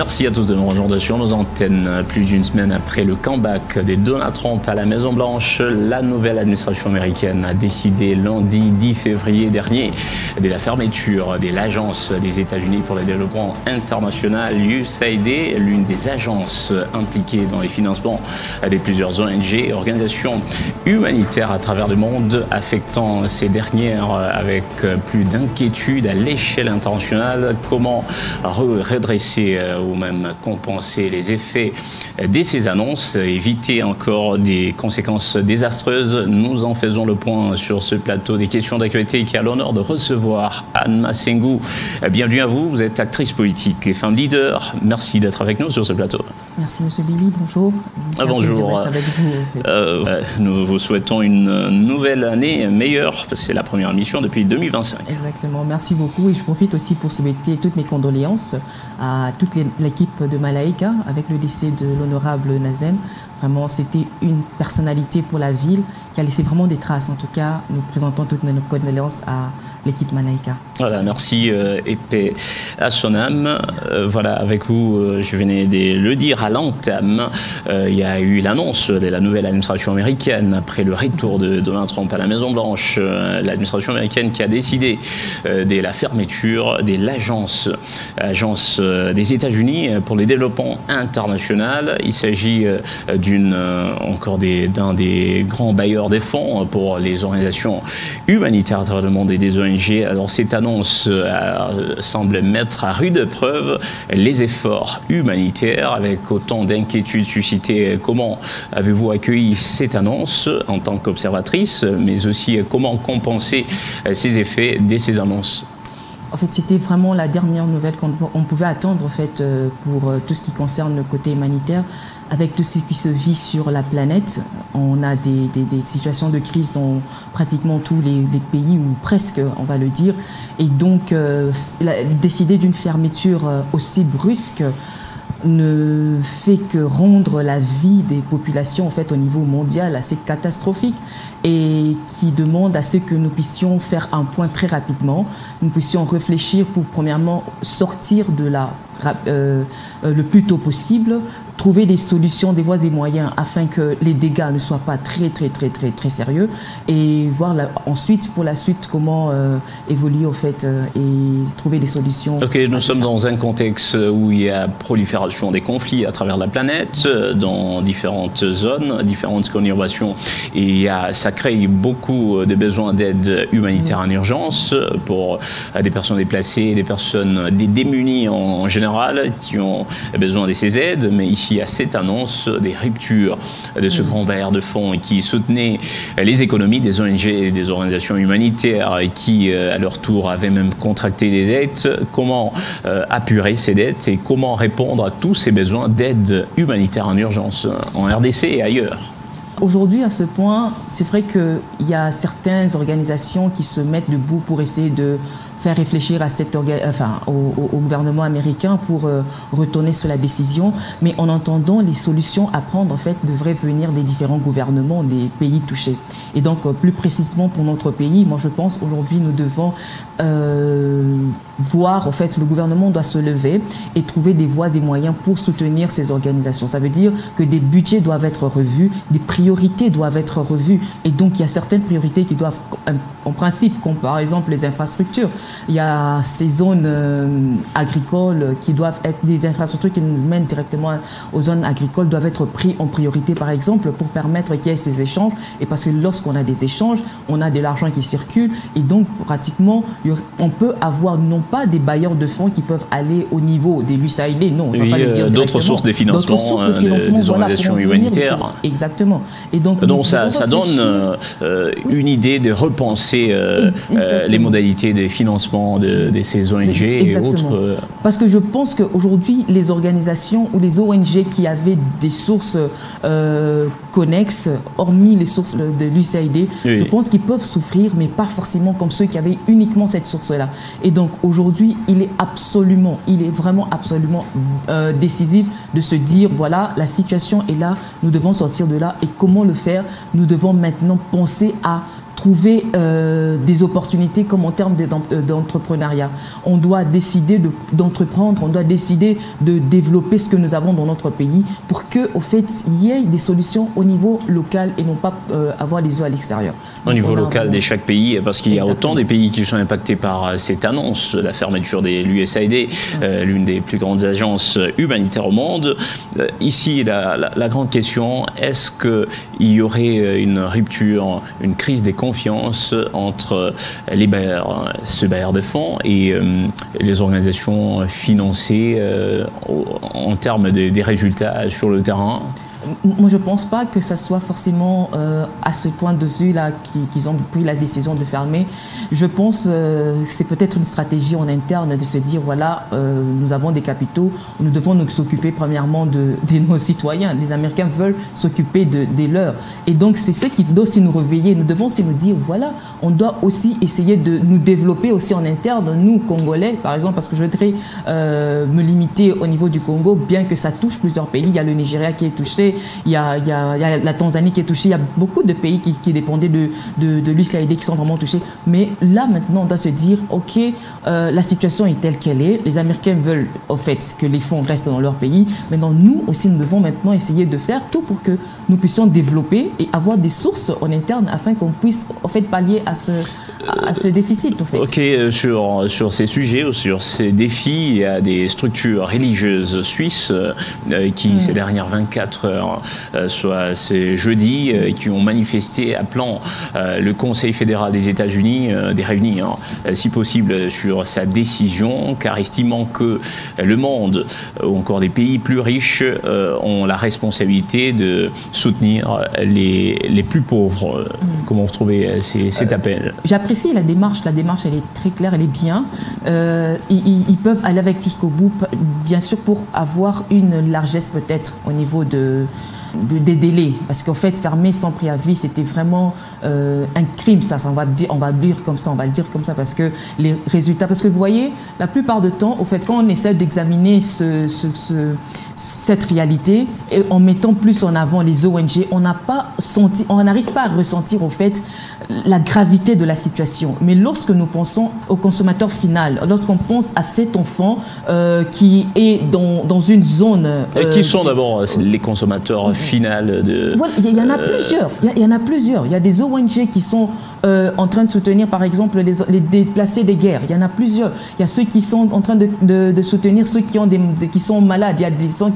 Merci à tous de nous rejoindre sur nos antennes. Plus d'une semaine après le comeback des Donald Trump à la Maison-Blanche, la nouvelle administration américaine a décidé lundi 10 février dernier de la fermeture de l'Agence des États-Unis pour le développement international, USAID, l'une des agences impliquées dans les financements de plusieurs ONG et organisations humanitaires à travers le monde, affectant ces dernières avec plus d'inquiétude à l'échelle internationale. Comment redresser ou même compenser les effets de ces annonces, éviter encore des conséquences désastreuses? Nous en faisons le point sur ce plateau des questions d'actualité qui a l'honneur de recevoir Anne Massengou. Bienvenue à vous, vous êtes actrice politique et femme leader. Merci d'être avec nous sur ce plateau. Merci Monsieur Billy, bonjour. Bonjour. Avec vous, nous vous souhaitons une nouvelle année meilleure, parce que c'est la première émission depuis 2025. Exactement, merci beaucoup. Et je profite aussi pour souhaiter toutes mes condoléances à toute l'équipe de Malaika avec le décès de l'honorable Nazem. Vraiment, c'était une personnalité pour la ville qui a laissé vraiment des traces. En tout cas, nous présentons toutes nos condoléances à l'équipe Malaika. Voilà, merci et paix à son âme. Voilà, avec vous, je venais de le dire à l'entame, il y a eu l'annonce de la nouvelle administration américaine après le retour de Donald Trump à la Maison-Blanche. L'administration américaine qui a décidé de la fermeture de l'agence des États-Unis pour le développement international. Il s'agit d'un des grands bailleurs des fonds pour les organisations humanitaires à travers le monde et des ONG. Alors cette annonce semble mettre à rude épreuve les efforts humanitaires avec autant d'inquiétudes suscitées. Comment avez-vous accueilli cette annonce en tant qu'observatrice, mais aussi comment compenser ces effets de ces annonces? En fait, c'était vraiment la dernière nouvelle qu'on pouvait attendre en fait, pour tout ce qui concerne le côté humanitaire. Avec tout ce qui se vit sur la planète, on a des situations de crise dans pratiquement tous les pays, ou presque, on va le dire. Et donc, décider d'une fermeture aussi brusque ne fait que rendre la vie des populations en fait, au niveau mondial assez catastrophique, et qui demande à ce que nous puissions faire un point très rapidement. Nous puissions réfléchir pour premièrement sortir de là le plus tôt possible, trouver des solutions, des voies et moyens afin que les dégâts ne soient pas très sérieux, et voir ensuite pour la suite comment évoluer au fait et trouver des solutions. Ok, nous sommes dans un contexte où il y a prolifération des conflits à travers la planète, dans différentes zones, différentes conurbations, et ça crée beaucoup de besoins d'aide humanitaire en urgence pour des personnes déplacées, des personnes démunies en général, qui ont besoin de ces aides. Mais ici, il y a cette annonce des ruptures de ce grand bailleur de fonds qui soutenait les économies des ONG et des organisations humanitaires et qui, à leur tour, avaient même contracté des dettes. Comment apurer ces dettes et comment répondre à tous ces besoins d'aide humanitaire en urgence en RDC et ailleurs? Aujourd'hui, à ce point, c'est vrai qu'il y a certaines organisations qui se mettent debout pour essayer de faire réfléchir à au gouvernement américain pour retourner sur la décision. Mais en entendant, les solutions à prendre en fait, devraient venir des différents gouvernements des pays touchés. Et donc, plus précisément pour notre pays, moi je pense aujourd'hui nous devons voir, en fait, le gouvernement doit se lever et trouver des voies et moyens pour soutenir ces organisations. Ça veut dire que des budgets doivent être revus, des priorités doivent être revues. Et donc, il y a certaines priorités qui doivent, en principe, comme par exemple les infrastructures. Il y a ces zones agricoles qui doivent être des infrastructures qui nous mènent directement aux zones agricoles, doivent être prises en priorité, par exemple, pour permettre qu'il y ait ces échanges. Et parce que lorsqu'on a des échanges, on a de l'argent qui circule. Et donc, pratiquement, on peut avoir non pas des bailleurs de fonds qui peuvent aller au niveau des USAID, non, je ne vais pas le dire directement. D'autres sources de financement, des organisations humanitaires. Exactement. Et donc ça donne une idée de repenser les modalités de financement de ces ONG et autres. Parce que je pense qu'aujourd'hui, les organisations ou les ONG qui avaient des sources connexes, hormis les sources de l'USAID, je pense qu'ils peuvent souffrir, mais pas forcément comme ceux qui avaient uniquement cette source-là. Et donc aujourd'hui, il est vraiment absolument décisif de se dire, voilà, la situation est là, nous devons sortir de là. Et comment le faire? Nous devons maintenant penser à trouver des opportunités comme en termes d'entrepreneuriat. On doit décider d'entreprendre, on doit décider de développer ce que nous avons dans notre pays pour qu'au fait, il y ait des solutions au niveau local et non pas avoir des œufs à l'extérieur. Au niveau local de chaque pays, parce qu'il y a autant des pays qui sont impactés par cette annonce, la fermeture de l'USAID, l'une des plus grandes agences humanitaires au monde. Ici, la grande question, est-ce qu'il y aurait une rupture, une crise des confiances entre ce bailleur de fonds et les organisations financées en termes des résultats sur le terrain? Moi, je ne pense pas que ça soit forcément à ce point de vue-là qu'ils ont pris la décision de fermer. Je pense que c'est peut-être une stratégie en interne de se dire, voilà, nous avons des capitaux, nous devons nous occuper premièrement de nos citoyens. Les Américains veulent s'occuper des leurs. Et donc, c'est ce qui doit aussi nous réveiller. Nous devons aussi nous dire, voilà, on doit aussi essayer de nous développer aussi en interne, nous, Congolais, par exemple, parce que je voudrais me limiter au niveau du Congo, bien que ça touche plusieurs pays. Il y a le Nigeria qui est touché, il y a la Tanzanie qui est touchée, il y a beaucoup de pays qui dépendaient de l'USAID qui sont vraiment touchés. Mais là, maintenant, on doit se dire, OK, la situation est telle qu'elle est. Les Américains veulent, au fait, que les fonds restent dans leur pays. Maintenant, nous aussi, nous devons maintenant essayer de faire tout pour que nous puissions développer et avoir des sources en interne afin qu'on puisse, en fait, pallier à ce déficit, en fait. OK, sur ces sujets ou sur ces défis, il y a des structures religieuses suisses qui, ces dernières 24 heures, soit ce jeudi, qui ont manifesté appelant le Conseil fédéral des États-Unis de revenir, si possible, sur sa décision, car estimant que le monde, ou encore des pays plus riches, ont la responsabilité de soutenir les plus pauvres. Comment vous trouvez cet appel? J'apprécie la démarche. La démarche, elle est très claire, elle est bien. Ils peuvent aller avec jusqu'au bout, bien sûr, pour avoir une largesse peut-être au niveau des délais, parce qu'en fait fermer sans préavis c'était vraiment un crime, on va le dire comme ça, parce que les résultats, parce que vous voyez la plupart du temps, au fait, quand on essaie d'examiner cette réalité et en mettant plus en avant les ONG, on n'arrive pas à ressentir au fait la gravité de la situation. Mais lorsque nous pensons au consommateur final, lorsqu'on pense à cet enfant qui est dans une zone... qui sont d'abord les consommateurs finaux Voilà, il y en a plusieurs. Il y en a plusieurs. Il y a des ONG qui sont en train de soutenir, par exemple, les déplacés des guerres. Il y en a plusieurs. Il y a ceux qui sont en train de soutenir ceux qui sont malades. Il y a des gens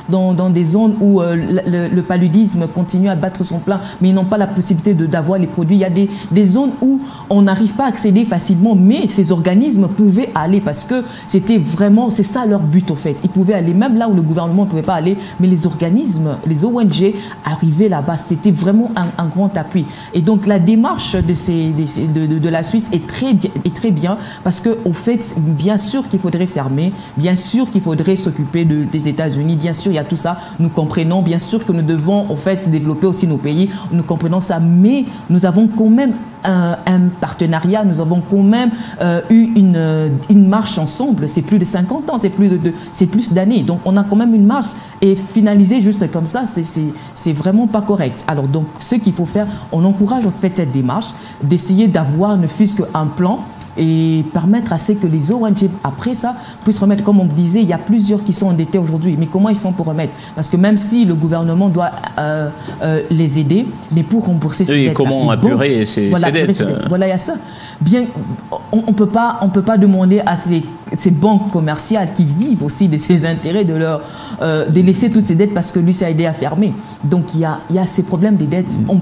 dans des zones où le paludisme continue à battre son plein, mais ils n'ont pas la possibilité d'avoir les produits. Il y a des zones où on n'arrive pas à accéder facilement, mais ces organismes pouvaient aller parce que c'est ça leur but au fait. Ils pouvaient aller même là où le gouvernement ne pouvait pas aller, mais les organismes, les ONG arrivaient là-bas. C'était vraiment un grand appui. Et donc la démarche de la Suisse est très bien parce qu'au fait, bien sûr qu'il faudrait fermer, bien sûr qu'il faudrait s'occuper des États-Unis, bien sûr il y a tout ça, nous comprenons, bien sûr que nous devons en fait développer aussi nos pays, nous comprenons ça, mais nous avons quand même un partenariat, nous avons quand même eu une marche ensemble, c'est plus de 50 ans, c'est plus d'années, donc on a quand même une marche et finaliser juste comme ça, c'est vraiment pas correct. Alors donc ce qu'il faut faire, on encourage en fait cette démarche d'essayer d'avoir ne fût-ce qu'un plan et permettre à ce que les ONG, après ça, puissent remettre, comme on disait, il y a plusieurs qui sont endettés aujourd'hui. Mais comment ils font pour remettre? Parce que même si le gouvernement doit les aider, mais pour rembourser ces dettes. Et comment apurer ces dettes? Voilà, il y a ça. Bien, on peut pas demander à ces banques commerciales qui vivent aussi de ces intérêts de laisser toutes ces dettes parce que l'USAID a fermé. Donc il y a ces problèmes des dettes. Donc,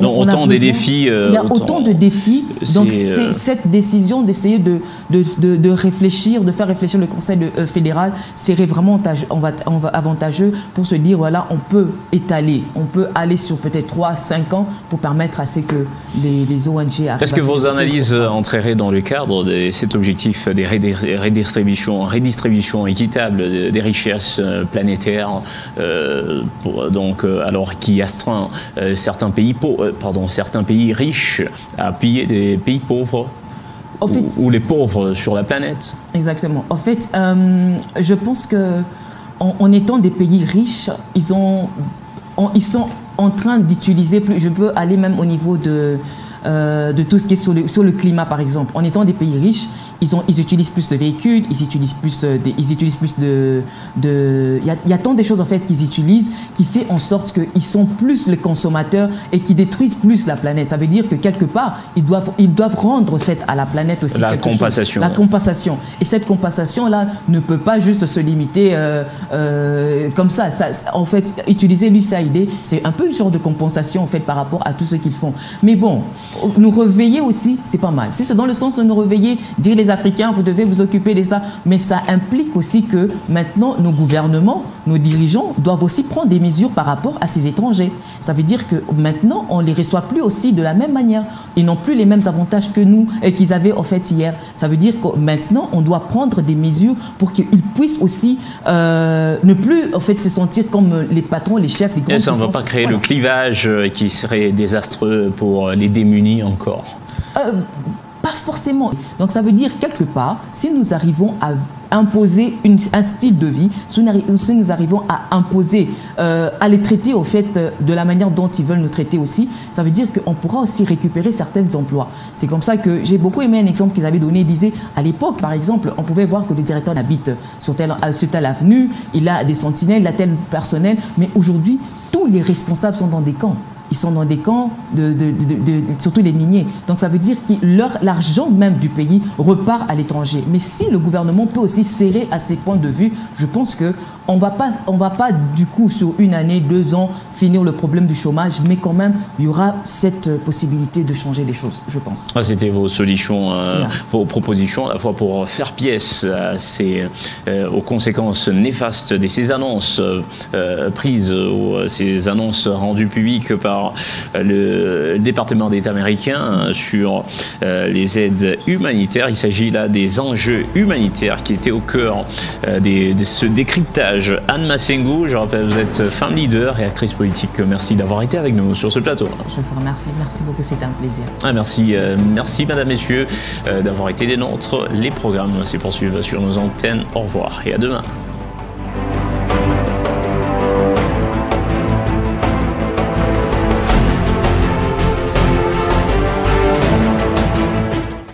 autant des défis. Il y a autant de défis. Donc, c'est cette décision d'essayer de réfléchir, de faire réfléchir le Conseil fédéral serait vraiment avantageux pour se dire, voilà, on peut étaler, on peut aller sur peut-être 3-5 ans pour permettre à ce que les ONG arrivent. Est-ce que vos analyses entreraient dans le cadre de cet objectif des redistribution équitable des richesses planétaires, alors qui astreint certains pays certains pays riches à piller des pays pauvres ou les pauvres sur la planète? Exactement. En fait, je pense qu'en étant des pays riches, ils sont en train d'utiliser, je peux aller même au niveau de tout ce qui est sur le climat, par exemple. En étant des pays riches, ils utilisent plus de véhicules, il y a tant de choses en fait qu'ils utilisent qui fait en sorte qu'ils sont plus les consommateurs et qui détruisent plus la planète. Ça veut dire que quelque part, ils doivent rendre en fait à la planète aussi la compensation. La compensation. Et cette compensation-là ne peut pas juste se limiter comme ça. En fait, utiliser l'USAID, c'est un peu une sorte de compensation en fait par rapport à tout ce qu'ils font. Mais bon, nous réveiller aussi, c'est pas mal. Si c'est dans le sens de nous réveiller, dire les Africains, vous devez vous occuper de ça, mais ça implique aussi que maintenant nos gouvernements, nos dirigeants doivent aussi prendre des mesures par rapport à ces étrangers. Ça veut dire que maintenant, on ne les reçoit plus aussi de la même manière. Ils n'ont plus les mêmes avantages que nous et qu'ils avaient en fait hier. Ça veut dire que maintenant, on doit prendre des mesures pour qu'ils puissent aussi ne plus en fait se sentir comme les patrons, les chefs, les grands puissances. Ça ne va pas créer le clivage qui serait désastreux pour les démunis encore. Pas forcément. Donc ça veut dire quelque part, si nous arrivons à imposer un style de vie, si nous arrivons à imposer, à les traiter au fait de la manière dont ils veulent nous traiter aussi, ça veut dire qu'on pourra aussi récupérer certains emplois. C'est comme ça que j'ai beaucoup aimé un exemple qu'ils avaient donné. Ils disaient, à l'époque, par exemple, on pouvait voir que le directeur habite sur telle avenue, il a des sentinelles, il a tel personnel, mais aujourd'hui, tous les responsables sont dans des camps. Ils sont dans des camps, surtout les miniers. Donc ça veut dire que l'argent même du pays repart à l'étranger. Mais si le gouvernement peut aussi serrer à ses points de vue, je pense qu'on ne va pas du coup sur une année, 2 ans finir le problème du chômage, mais quand même il y aura cette possibilité de changer les choses, je pense. C'était vos solutions, vos propositions à la fois pour faire pièce aux conséquences néfastes de ces annonces prises ou ces annonces rendues publiques par le département d'État américain sur les aides humanitaires. Il s'agit là des enjeux humanitaires qui étaient au cœur de ce décryptage. Anne Massengou, je rappelle, vous êtes femme leader et actrice politique. Merci d'avoir été avec nous sur ce plateau. Je vous remercie. Merci beaucoup, c'était un plaisir. Merci mesdames, messieurs, d'avoir été des nôtres. Les programmes se poursuivent sur nos antennes. Au revoir et à demain.